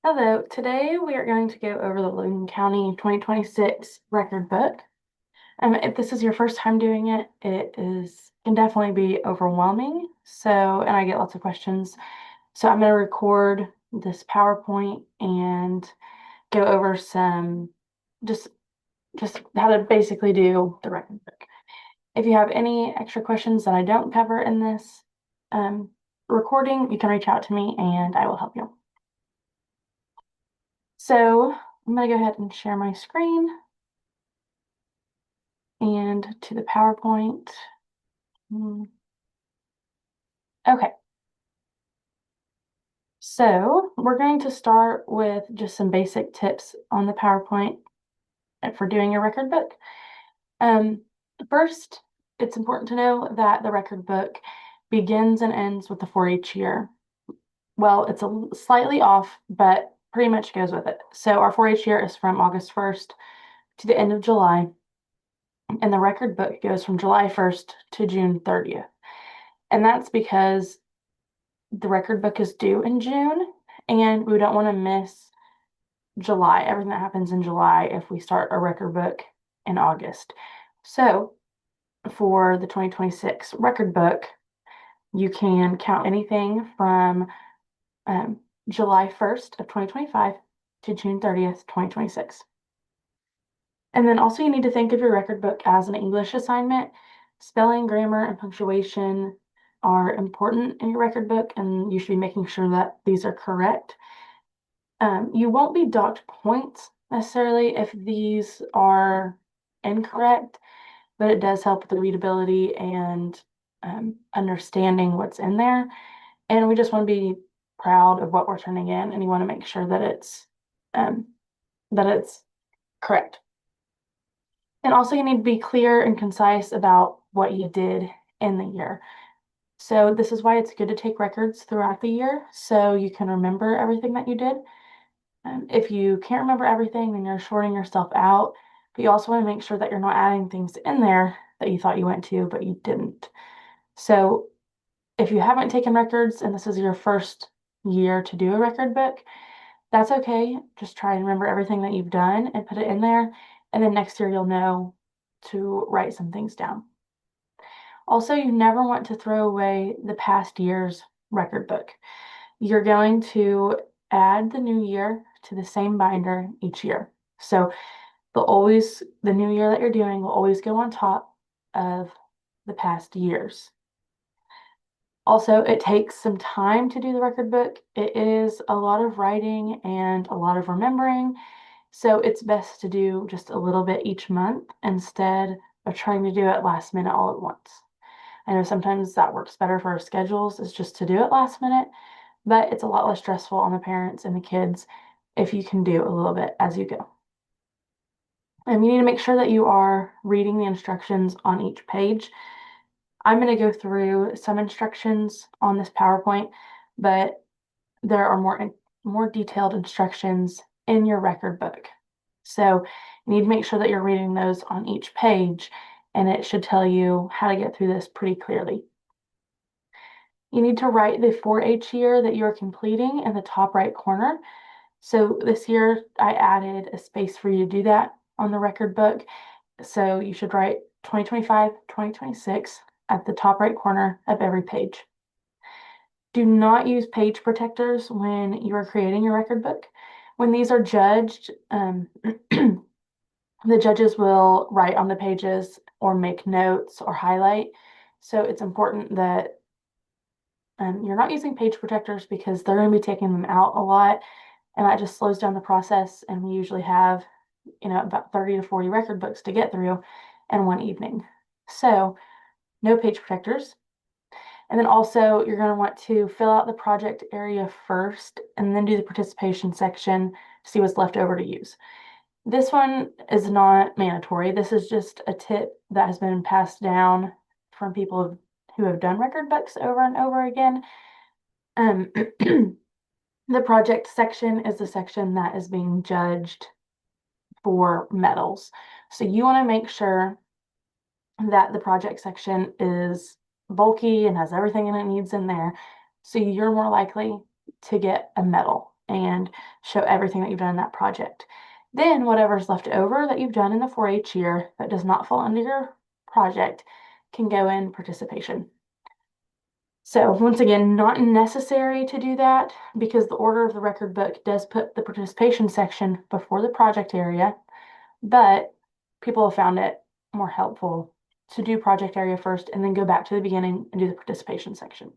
Hello, today we are going to go over the Logan County 2026 record book. If this is your first time doing it, can definitely be overwhelming. And I get lots of questions. So I'm going to record this PowerPoint and go over some just just how to basically do the record book. If you have any extra questions that I don't cover in this um, recording, you can reach out to me and I will help you. So I'm going to go ahead and share my screen and to the PowerPoint. Okay, so we're going to start with just some basic tips on the PowerPoint for doing your record book. Um, First, it's important to know that the record book begins and ends with the 4-H year. Well, it's slightly off, but pretty much goes with it. So our 4-H year is from August 1st to the end of July, and the record book goes from July 1st to June 30th. And that's because the record book is due in June, and we don't want to miss July, everything that happens in July if we start a record book in August. So for the 2026 record book, you can count anything from July 1st of 2025 to June 30th, 2026. And then also you need to think of your record book as an English assignment. Spelling, grammar, and punctuation are important in your record book, and you should be making sure that these are correct. You won't be docked points necessarily if these are incorrect, but it does help with the readability and understanding what's in there. And we just want to be proud of what we're turning in, and you want to make sure that um, it's correct. And also, you need to be clear and concise about what you did in the year. So this is why it's good to take records throughout the year so you can remember everything that you did. If you can't remember everything, then you're shorting yourself out. But you also want to make sure that you're not adding things in there that you thought you went to, but you didn't. So if you haven't taken records and this is your first year to do a record book, that's okay. Just try and remember everything that you've done and put it in there. And then next year you'll know to write some things down. Also, you never want to throw away the past year's record book. You're going to add the new year to the same binder each year. So the new year that you're doing will always go on top of the past years. Also, it takes some time to do the record book. It is a lot of writing and a lot of remembering. So it's best to do just a little bit each month instead of trying to do it last minute all at once. I know sometimes that works better for our schedules, is just to do it last minute, but it's a lot less stressful on the parents and the kids if you can do a little bit as you go. And you need to make sure that you are reading the instructions on each page. I'm going to go through some instructions on this PowerPoint, but there are more detailed instructions in your record book. So you need to make sure that you're reading those on each page, and it should tell you how to get through this pretty clearly. You need to write the 4-H year that you're completing in the top right corner. So this year I added a space for you to do that on the record book. So you should write 2025, 2026 at the top right corner of every page. Do not use page protectors when you are creating your record book. When these are judged, the judges will write on the pages or make notes or highlight. So it's important that you're not using page protectors because they're going to be taking them out a lot, and that just slows down the process. And we usually have, about 30 to 40 record books to get through in one evening. So no page protectors. And then also you're going to want to fill out the project area first and then do the participation section to see what's left over to use. This one is not mandatory. This is just a tip that has been passed down from people who have done record books over and over again. The project section is the section that is being judged for medals. So you want to make sure that the project section is bulky and has everything it needs in there, so you're more likely to get a medal. and show everything that you've done in that project. Then whatever's left over that you've done in the 4-H year that does not fall under your project can go in participation. So once again, not necessary to do that because the order of the record book does put the participation section before the project area, but people have found it more helpful to do project area first and then go back to the beginning and do the participation section.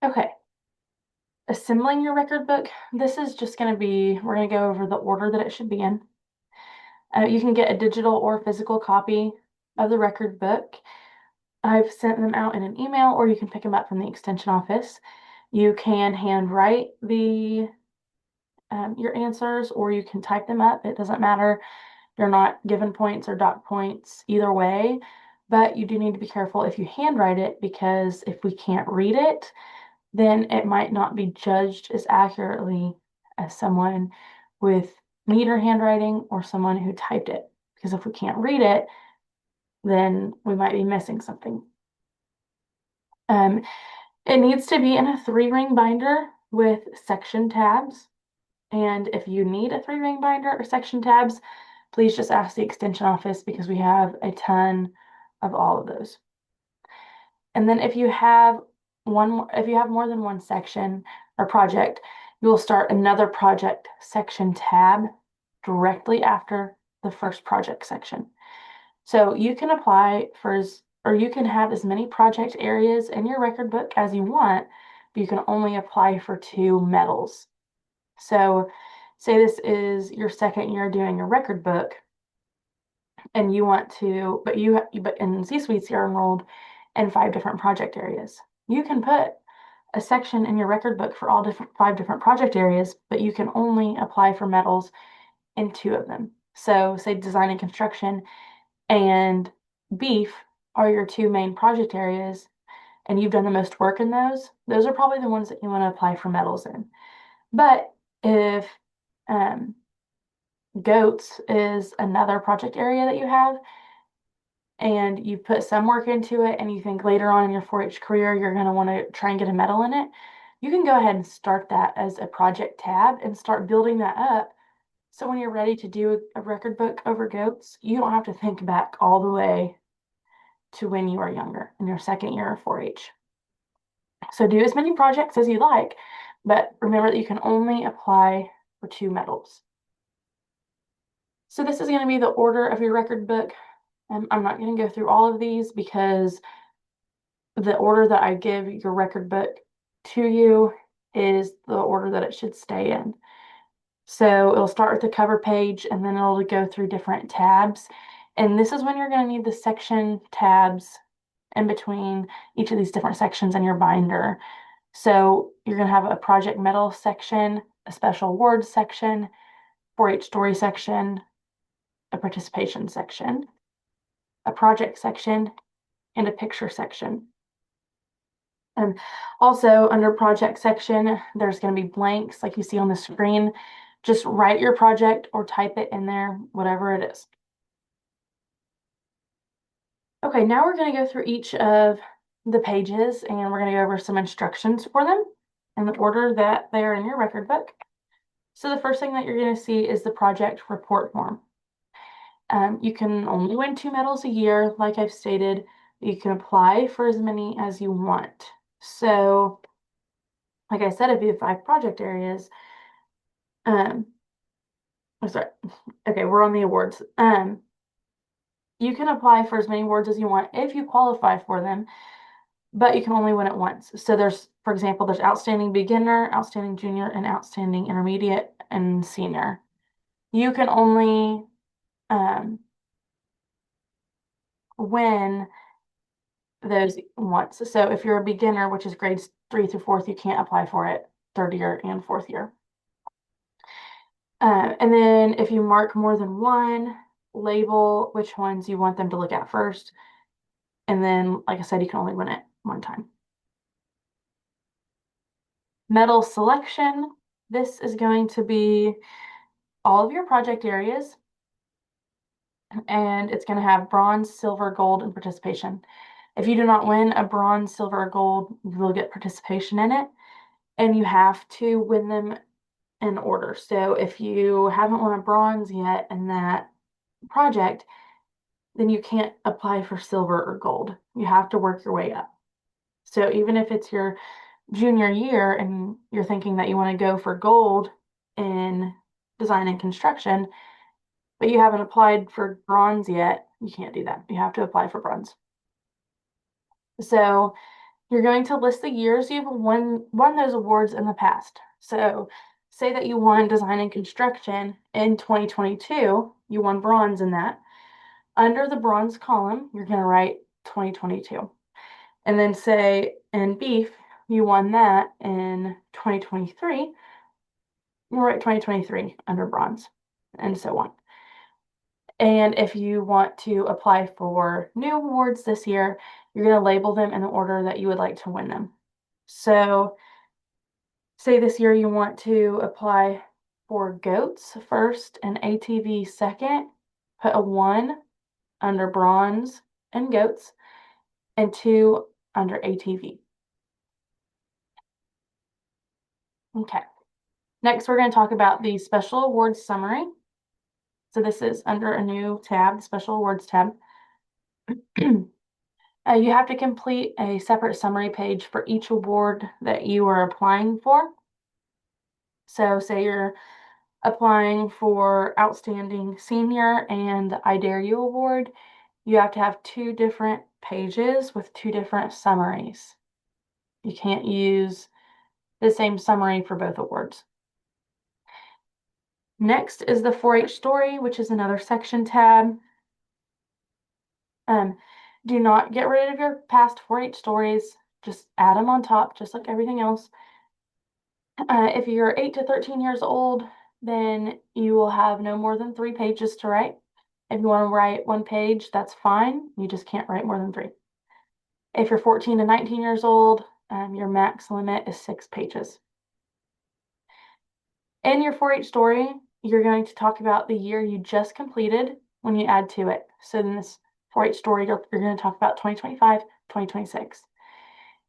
Okay. Assembling your record book, this is just going to be, we're going to go over the order that it should be in. You can get a digital or physical copy of the record book. I've sent them out in an email, or you can pick them up from the extension office. You can handwrite your answers, or you can type them up. It doesn't matter. You're not given points or dock points either way, but you do need to be careful if you handwrite it, because if we can't read it, then it might not be judged as accurately as someone with neater handwriting or someone who typed it. Because if we can't read it, then we might be missing something. It needs to be in a 3-ring binder with section tabs. And if you need a 3-ring binder or section tabs, please just ask the extension office because we have a ton of all of those. And then if you have more than one section or project, you will start another project section tab directly after the first project section. So you can apply or you can have as many project areas in your record book as you want, but you can only apply for 2 medals. So say this is your second year doing a record book and you want to, but in C-suites you're enrolled in 5 different project areas. You can put a section in your record book for all 5 different project areas, but you can only apply for medals in 2 of them. So say design and construction and beef are your 2 main project areas, and you've done the most work in those are probably the ones that you want to apply for medals in. But if goats is another project area that you have, and you put some work into it, and you think later on in your 4-H career you're going to want to try and get a medal in it, you can go ahead and start that as a project tab and start building that up. So when you're ready to do a record book over goats, you don't have to think back all the way to when you were younger in your second year of 4-H. So do as many projects as you like, but remember that you can only apply for 2 medals. So this is going to be the order of your record book. I'm not going to go through all of these because the order that I give your record book to you is the order that it should stay in. So it'll start with the cover page and then it'll go through different tabs. And this is when you're going to need the section tabs in between each of these different sections in your binder. So you're going to have a project medal section, a special awards section, 4-H story section, a participation section, a project section, and a picture section. And also under project section, there's going to be blanks like you see on the screen. Just write your project or type it in there, whatever it is. Okay, now we're going to go through each of the pages and we're going to go over some instructions for them in the order that they are in your record book. So the first thing that you're going to see is the project report form. You can only win 2 medals a year, like I've stated. You can apply for as many as you want. So, like I said, if you have 5 project areas, I'm sorry. Okay, we're on the awards. You can apply for as many awards as you want if you qualify for them, but you can only win it once. So there's, for example, there's outstanding beginner, outstanding junior, and outstanding intermediate and senior. You can only win those once. So if you're a beginner, which is grades 3 through 4th, you can't apply for it 3rd year and 4th year. And then if you mark more than one, label which ones you want them to look at first. And then, like I said, you can only win it one time. Medal selection. This is going to be all of your project areas. And it's going to have bronze, silver, gold, and participation. If you do not win a bronze, silver, or gold, you will get participation in it, and you have to win them in order. So if you haven't won a bronze yet in that project, then you can't apply for silver or gold. You have to work your way up. So even if it's your junior year and you're thinking that you want to go for gold in design and construction, but you haven't applied for bronze yet, you can't do that. You have to apply for bronze. So you're going to list the years you've won those awards in the past. So say that you won design and construction in 2022, you won bronze in that. Under the bronze column, you're going to write 2022. And then say in beef, you won that in 2023, you'll write 2023 under bronze, and so on. And if you want to apply for new awards this year, you're going to label them in the order that you would like to win them. So say this year you want to apply for goats first and ATV second, put a 1 under bronze and goats and 2 under ATV. Okay. Next, we're going to talk about the special awards summary. So this is under a new tab, the special awards tab. You have to complete a separate summary page for each award that you are applying for. So say you're applying for Outstanding Senior and the I Dare You Award, you have to have 2 different pages with 2 different summaries. You can't use the same summary for both awards. Next is the 4-H story, which is another section tab. Do not get rid of your past 4-H stories. Just add them on top, just like everything else. If you're 8 to 13 years old, then you will have no more than 3 pages to write. If you want to write 1 page, that's fine. You just can't write more than 3. If you're 14 to 19 years old, your max limit is 6 pages. In your 4-H story, you're going to talk about the year you just completed when you add to it. So in this 4-H story, you're going to talk about 2025, 2026.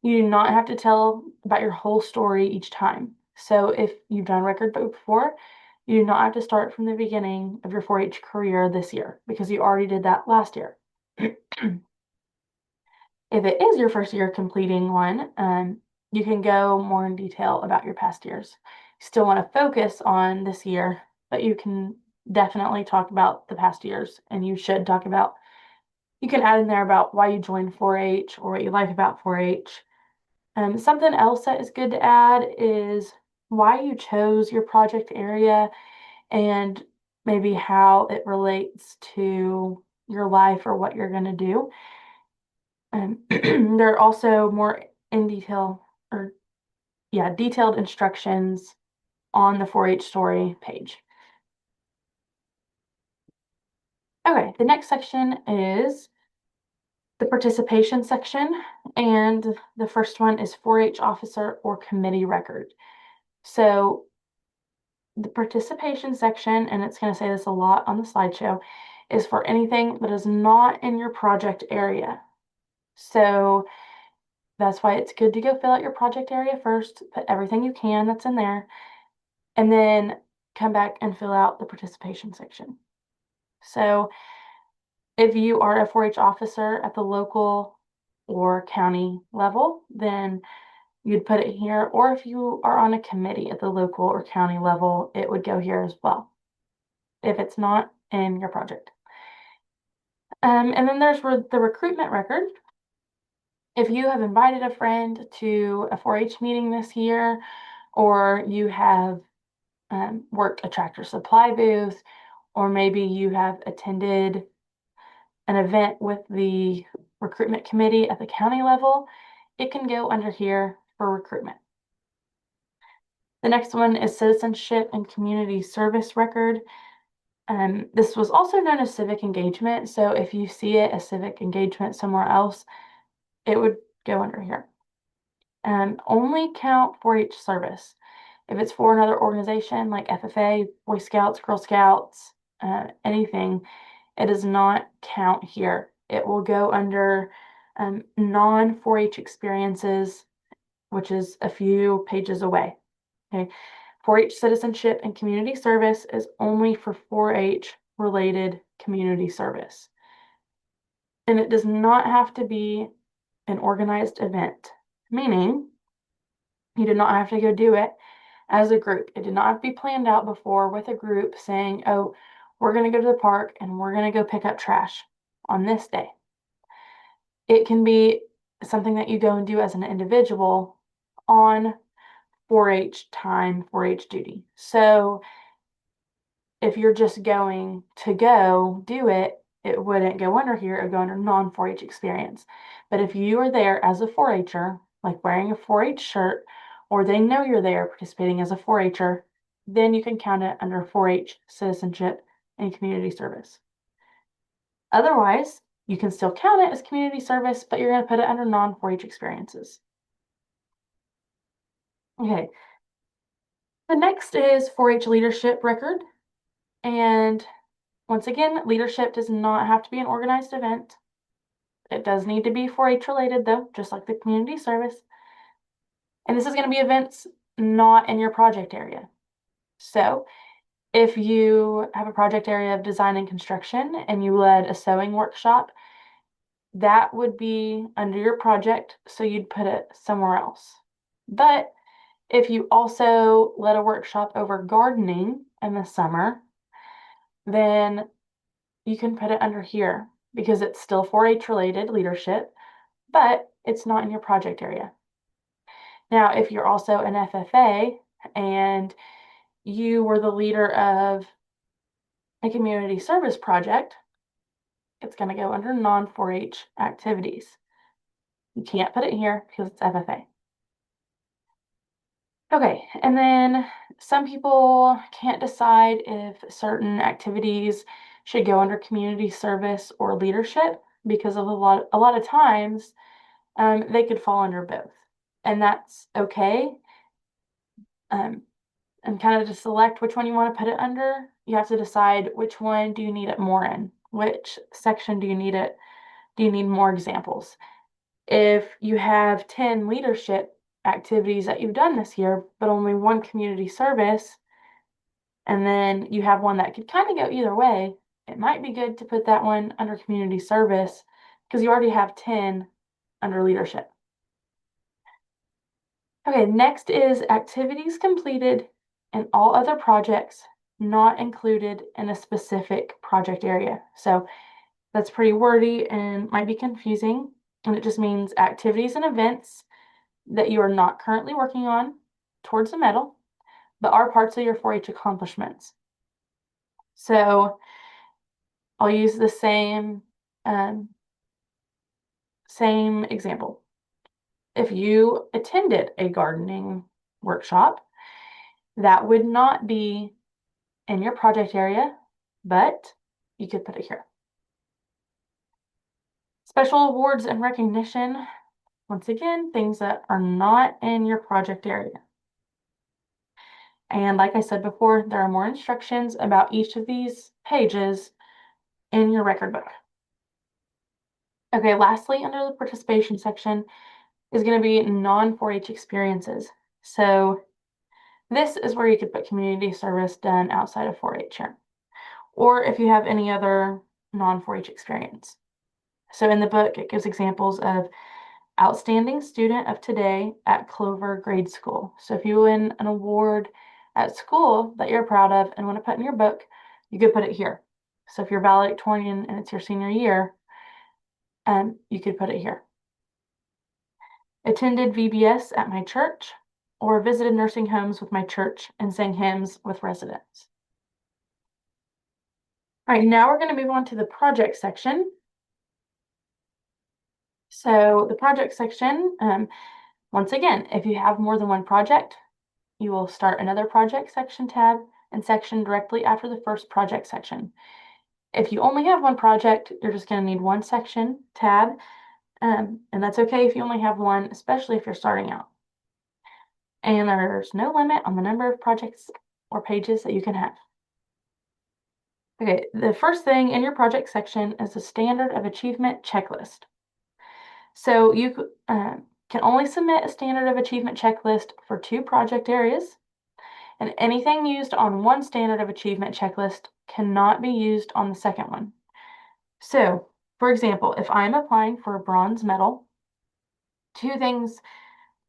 You do not have to tell about your whole story each time. So if you've done record book before, you do not have to start from the beginning of your 4-H career this year because you already did that last year. If it is your first year completing one, you can go more in detail about your past years. You still want to focus on this year, but you can definitely talk about the past years, and you should talk about, you can add in there about why you joined 4-H or what you like about 4-H. Something else that is good to add is why you chose your project area and maybe how it relates to your life or what you're going to do. There are also more in detail or detailed instructions on the 4-H story page. Okay, the next section is the participation section, and the first one is 4-H officer or committee record. So the participation section, and it's going to say this a lot on the slideshow, is for anything that is not in your project area. So that's why it's good to go fill out your project area first, put everything you can that's in there, and then come back and fill out the participation section. So if you are a 4-H officer at the local or county level, then you'd put it here. Or if you are on a committee at the local or county level, it would go here as well, if it's not in your project. And then there's the recruitment record. If you have invited a friend to a 4-H meeting this year, or you have worked a tractor supply booth, or maybe you have attended an event with the recruitment committee at the county level, it can go under here for recruitment. The next one is citizenship and community service record. This was also known as civic engagement. So if you see it as civic engagement somewhere else, it would go under here. Only count 4-H service. If it's for another organization like FFA, Boy Scouts, Girl Scouts, anything, it does not count here. It will go under Non-4-H experiences, which is a few pages away. Okay. 4-H citizenship and community service is only for 4-H related community service. And it does not have to be an organized event, meaning you did not have to go do it as a group. It did not have to be planned out before with a group saying, oh, we're going to go to the park and we're going to go pick up trash on this day. It can be something that you go and do as an individual on 4-H time, 4-H duty. So if you're just going to go do it, it wouldn't go under here, it would go under non-4-H experience. But if you are there as a 4-H'er, like wearing a 4-H shirt, or they know you're there participating as a 4-H'er, then you can count it under 4-H citizenship and community service. Otherwise, you can still count it as community service, but you're going to put it under non-4-H experiences. Okay. The next is 4-H leadership record. And once again, leadership does not have to be an organized event. It does need to be 4-H related though, just like the community service. And this is going to be events not in your project area. So if you have a project area of design and construction and you led a sewing workshop, that would be under your project, so you'd put it somewhere else. But if you also led a workshop over gardening in the summer, then you can put it under here because it's still 4-H related leadership, but it's not in your project area. Now, if you're also an FFA and you were the leader of a community service project, it's going to go under non-4-H activities. You can't put it here because it's FFA. Okay, and then some people can't decide if certain activities should go under community service or leadership because of a lot of times they could fall under both, and that's okay. And kind of to select which one you want to put it under, you have to decide which one do you need it more in, which section do you need it, do you need more examples. If you have 10 leadership activities that you've done this year, but only one community service, and then you have one that could kind of go either way, it might be good to put that one under community service because you already have 10 under leadership. Okay, next is activities completed and all other projects not included in a specific project area. So that's pretty wordy and might be confusing. And it just means activities and events that you are not currently working on towards the medal, but are parts of your 4-H accomplishments. So I'll use the same example. If you attended a gardening workshop, that would not be in your project area, but you could put it here. Special awards and recognition, once again, things that are not in your project area. And like I said before, there are more instructions about each of these pages in your record book. Okay, lastly, under the participation section is going to be non-4-H experiences. So this is where you could put community service done outside of 4-H here, or if you have any other non-4-H experience. So in the book, it gives examples of outstanding student of today at Clover Grade School. So if you win an award at school that you're proud of and want to put in your book, you could put it here. So if you're valedictorian and it's your senior year, you could put it here. Attended VBS at my church, or visited nursing homes with my church and sang hymns with residents. All right, now we're going to move on to the project section. So the project section, once again, if you have more than one project, you will start another project section tab and section directly after the first project section. If you only have one project, you're just going to need one section tab, and that's okay if you only have one, especially if you're starting out. And there's no limit on the number of projects or pages that you can have. Okay, the first thing in your project section is the standard of achievement checklist. So you can only submit a standard of achievement checklist for 2 project areas, and anything used on one standard of achievement checklist cannot be used on the second one. So, for example, if I'm applying for a bronze medal, 2 things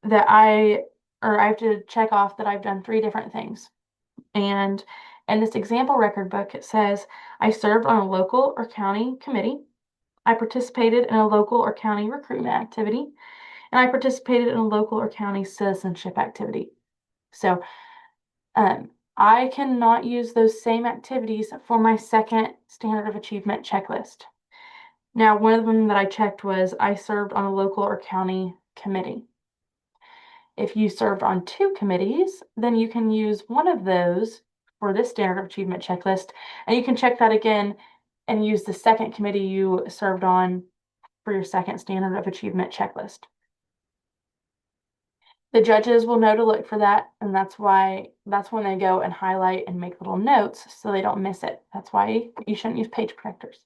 that I have to check off that I've done 3 different things. And in this example record book, it says I served on a local or county committee. I participated in a local or county recruitment activity, and I participated in a local or county citizenship activity. So I cannot use those same activities for my second standard of achievement checklist. Now, one of them that I checked was I served on a local or county committee. If you served on 2 committees, then you can use one of those for this standard of achievement checklist, and you can check that again and use the second committee you served on for your second standard of achievement checklist. The judges will know to look for that, and that's when they go and highlight and make little notes so they don't miss it. That's why you shouldn't use page protectors.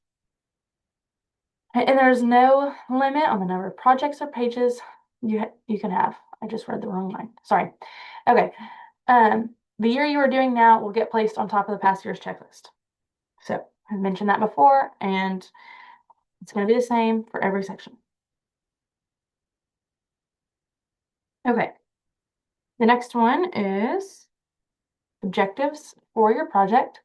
And there's no limit on the number of projects or pages you can have. I just read the wrong line. Sorry. Okay. The year you are doing now will get placed on top of the past year's checklist. So I've mentioned that before, and it's going to be the same for every section. Okay. The next one is objectives for your project.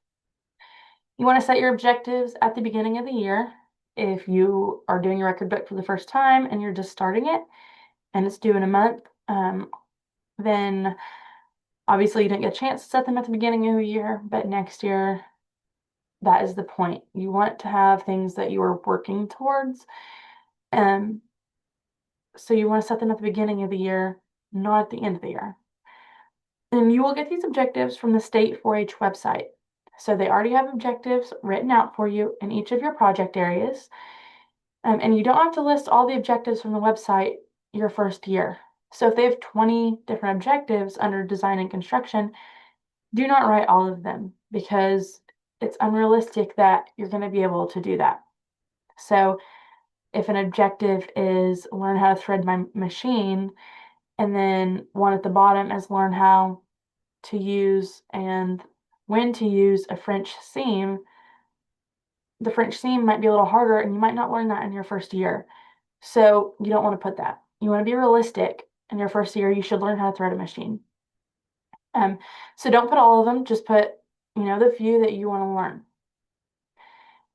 You want to set your objectives at the beginning of the year. If you are doing your record book for the first time and you're just starting it and it's due in a month, then obviously you didn't get a chance to set them at the beginning of the year, but next year, that is the point. You want to have things that you are working towards. So you want to set them at the beginning of the year, not at the end of the year. And you will get these objectives from the state 4-H website. So they already have objectives written out for you in each of your project areas. And you don't have to list all the objectives from the website your first year. So if they have 20 different objectives under design and construction, do not write all of them because it's unrealistic that you're going to be able to do that. So if an objective is learn how to thread my machine, and then one at the bottom is learn how to use and when to use a French seam, the French seam might be a little harder and you might not learn that in your first year. So you don't want to put that. You want to be realistic. In your first year, you should learn how to thread a machine. So don't put all of them, just put, the few that you want to learn.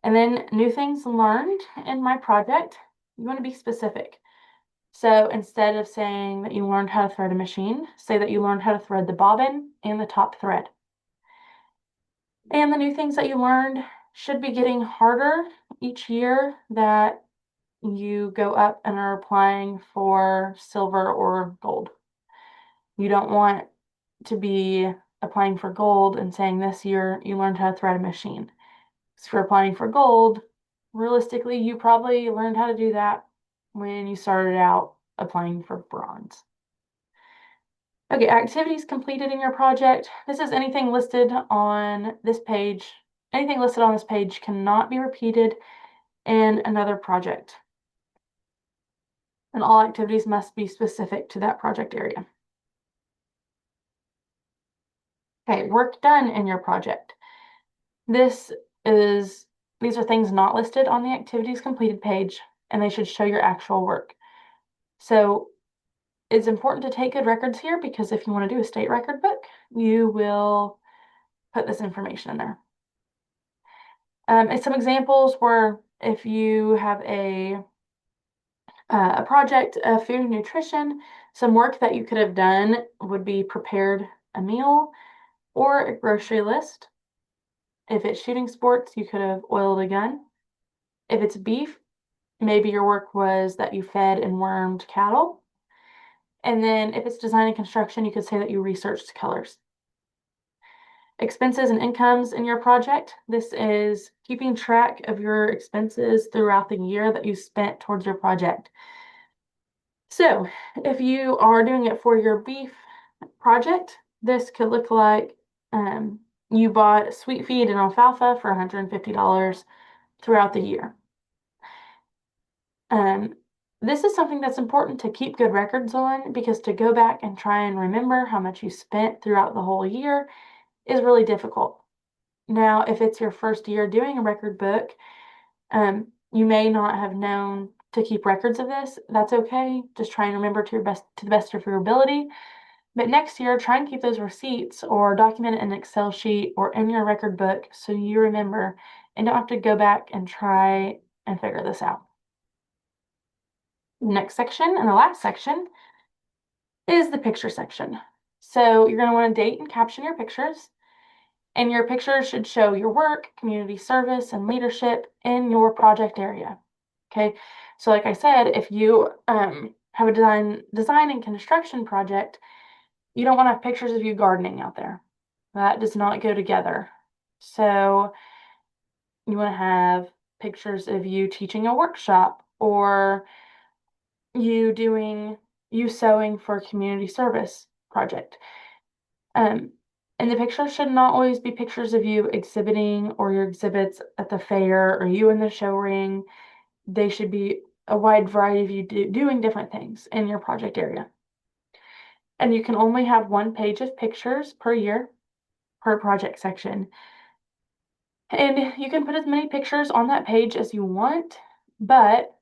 And then new things learned in my project, you want to be specific. So instead of saying that you learned how to thread a machine, say that you learned how to thread the bobbin and the top thread. And the new things that you learned should be getting harder each year that you go up and are applying for silver or gold. You don't want to be applying for gold and saying this year you learned how to thread a machine. So if you're applying for gold, realistically, you probably learned how to do that when you started out applying for bronze. Okay, activities completed in your project. This is anything listed on this page. Anything listed on this page cannot be repeated in another project. And all activities must be specific to that project area. Okay, work done in your project. These are things not listed on the activities completed page, and they should show your actual work. So it's important to take good records here because if you want to do a state record book, you will put this information in there. And some examples were if you have a project of food and nutrition, some work that you could have done would be prepared a meal or a grocery list. If it's shooting sports, you could have oiled a gun. If it's beef, maybe your work was that you fed and wormed cattle. And then if it's design and construction, you could say that you researched colors. Expenses and incomes in your project. This is keeping track of your expenses throughout the year that you spent towards your project. So if you are doing it for your beef project, this could look like you bought sweet feed and alfalfa for $150 throughout the year. This is something that's important to keep good records on, because to go back and try and remember how much you spent throughout the whole year is really difficult. Now, if it's your first year doing a record book, you may not have known to keep records of this. That's okay. Just try and remember to the best of your ability. But next year, try and keep those receipts or document it in an Excel sheet or in your record book so you remember and don't have to go back and try and figure this out. Next section, and the last section, is the picture section. So you're going to want to date and caption your pictures, and your pictures should show your work, community service, and leadership in your project area. Okay, so like I said, if you have a design and construction project, you don't want to have pictures of you gardening out there. That does not go together. So you want to have pictures of you teaching a workshop, or you sewing for a community service project. Um, and the pictures should not always be pictures of you exhibiting or your exhibits at the fair or you in the show ring. They should be a wide variety of you doing different things in your project area. And you can only have one page of pictures per year per project section. And you can put as many pictures on that page as you want, but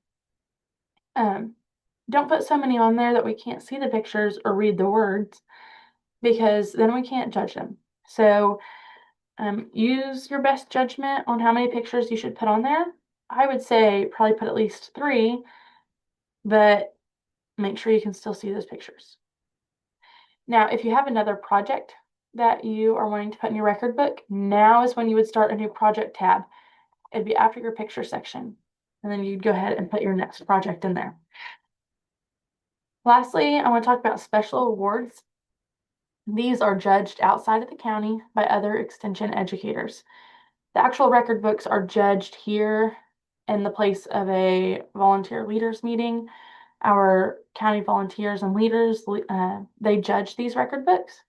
don't put so many on there that we can't see the pictures or read the words, because then we can't judge them. So use your best judgment on how many pictures you should put on there. I would say probably put at least 3, but make sure you can still see those pictures. Now, if you have another project that you are wanting to put in your record book, now is when you would start a new project tab. It'd be after your picture section, and then you'd go ahead and put your next project in there. Lastly, I want to talk about special awards. These are judged outside of the county by other extension educators. The actual record books are judged here in the place of a volunteer leaders meeting. Our county volunteers and leaders, they judge these record books,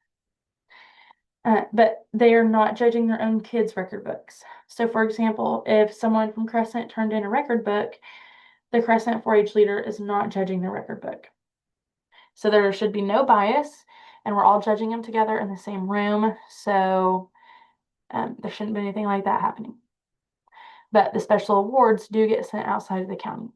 but they are not judging their own kids' record books. So for example, if someone from Crescent turned in a record book, the Crescent 4-H leader is not judging the record book. So there should be no bias, and we're all judging them together in the same room. So there shouldn't be anything like that happening. But the special awards do get sent outside of the county.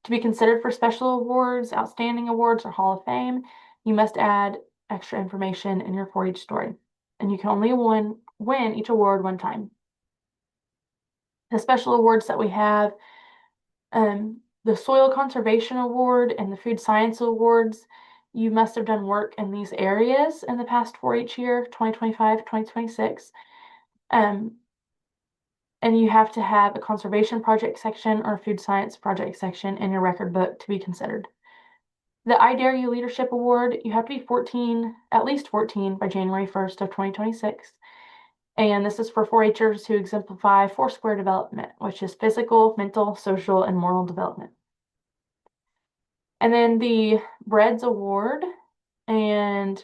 To be considered for special awards, outstanding awards, or Hall of Fame, you must add extra information in your 4-H story. And you can only win each award one time. The special awards that we have, the Soil Conservation Award and the Food Science Awards, you must have done work in these areas in the past 4-H year, 2025, 2026. And you have to have a conservation project section or a food science project section in your record book to be considered. The I Dare You Leadership Award, you have to be 14, at least 14 by January 1st of 2026. And this is for 4-Hers who exemplify 4-square development, which is physical, mental, social, and moral development. And then the Breads Award and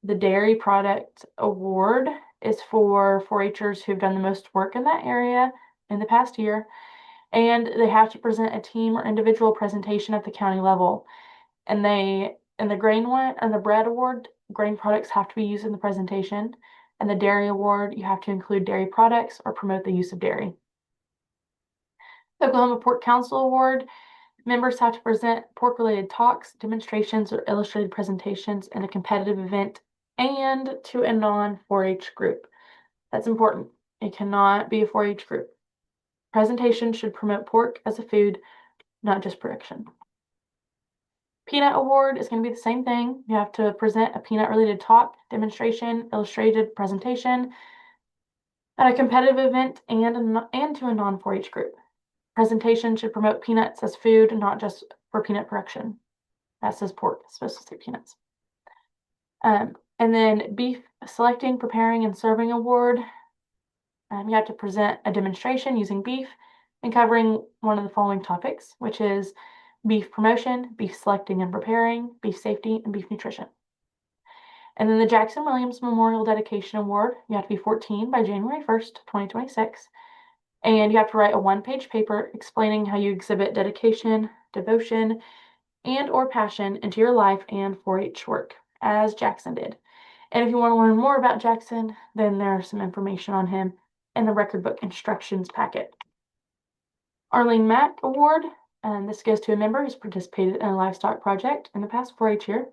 the Dairy Product Award is for 4-Hers who've done the most work in that area in the past year, and they have to present a team or individual presentation at the county level. And the grain one and the bread award, grain products have to be used in the presentation. And the dairy award, you have to include dairy products or promote the use of dairy. The Oklahoma Pork Council Award, members have to present pork-related talks, demonstrations, or illustrated presentations in a competitive event and to a non-4-H group. That's important. It cannot be a 4-H group. Presentation should promote pork as a food, not just production. Peanut Award is going to be the same thing. You have to present a peanut-related talk, demonstration, illustrated presentation at a competitive event and to a non-4-H group. Presentation should promote peanuts as food, not just for peanut production. That says pork. It's supposed to say peanuts. And then Beef Selecting, Preparing, and Serving Award. You have to present a demonstration using beef and covering one of the following topics, which is beef promotion, beef selecting and preparing, beef safety, and beef nutrition. And then the Jackson Williams Memorial Dedication Award, you have to be 14 by January 1st, 2026. And you have to write a 1-page paper explaining how you exhibit dedication devotion, and or passion into your life and 4-H work, as Jackson did. And if you want to learn more about Jackson, then there's some information on him in the record book instructions packet. Arlene Mack Award, and this goes to a member who's participated in a livestock project in the past 4-H year.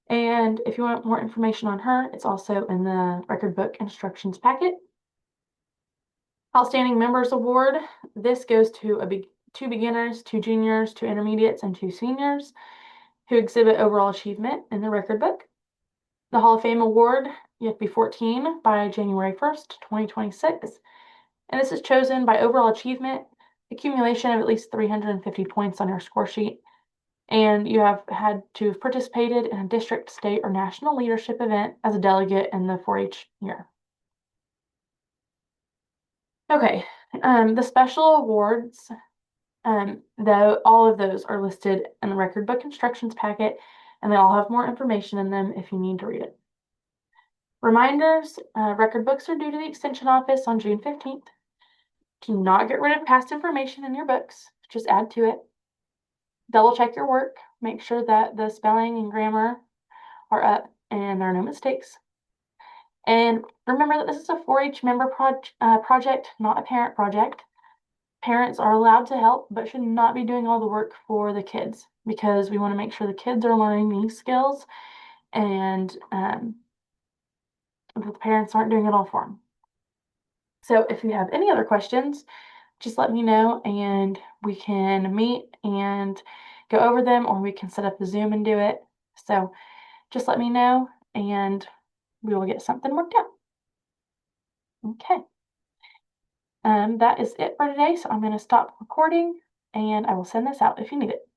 And if you want more information on her, it's also in the record book instructions packet. Outstanding Members Award, this goes to two beginners, two juniors, two intermediates, and two seniors who exhibit overall achievement in the record book. The Hall of Fame Award, you have to be 14 by January 1st, 2026. And this is chosen by overall achievement, accumulation of at least 350 points on your score sheet, and you have had to have participated in a district, state, or national leadership event as a delegate in the 4-H year. Okay, the special awards, though all of those are listed in the record book instructions packet, and they all have more information in them if you need to read it. Reminders, record books are due to the Extension Office on June 15th. Do not get rid of past information in your books, just add to it. Double check your work, make sure that the spelling and grammar are up and there are no mistakes. And remember that this is a 4-H member project, not a parent project. Parents are allowed to help, but should not be doing all the work for the kids because we want to make sure the kids are learning these skills and the parents aren't doing it all for them. So if you have any other questions, just let me know and we can meet and go over them, or we can set up a Zoom and do it. So just let me know and we will get something worked out. Okay. That is it for today. So I'm going to stop recording and I will send this out if you need it.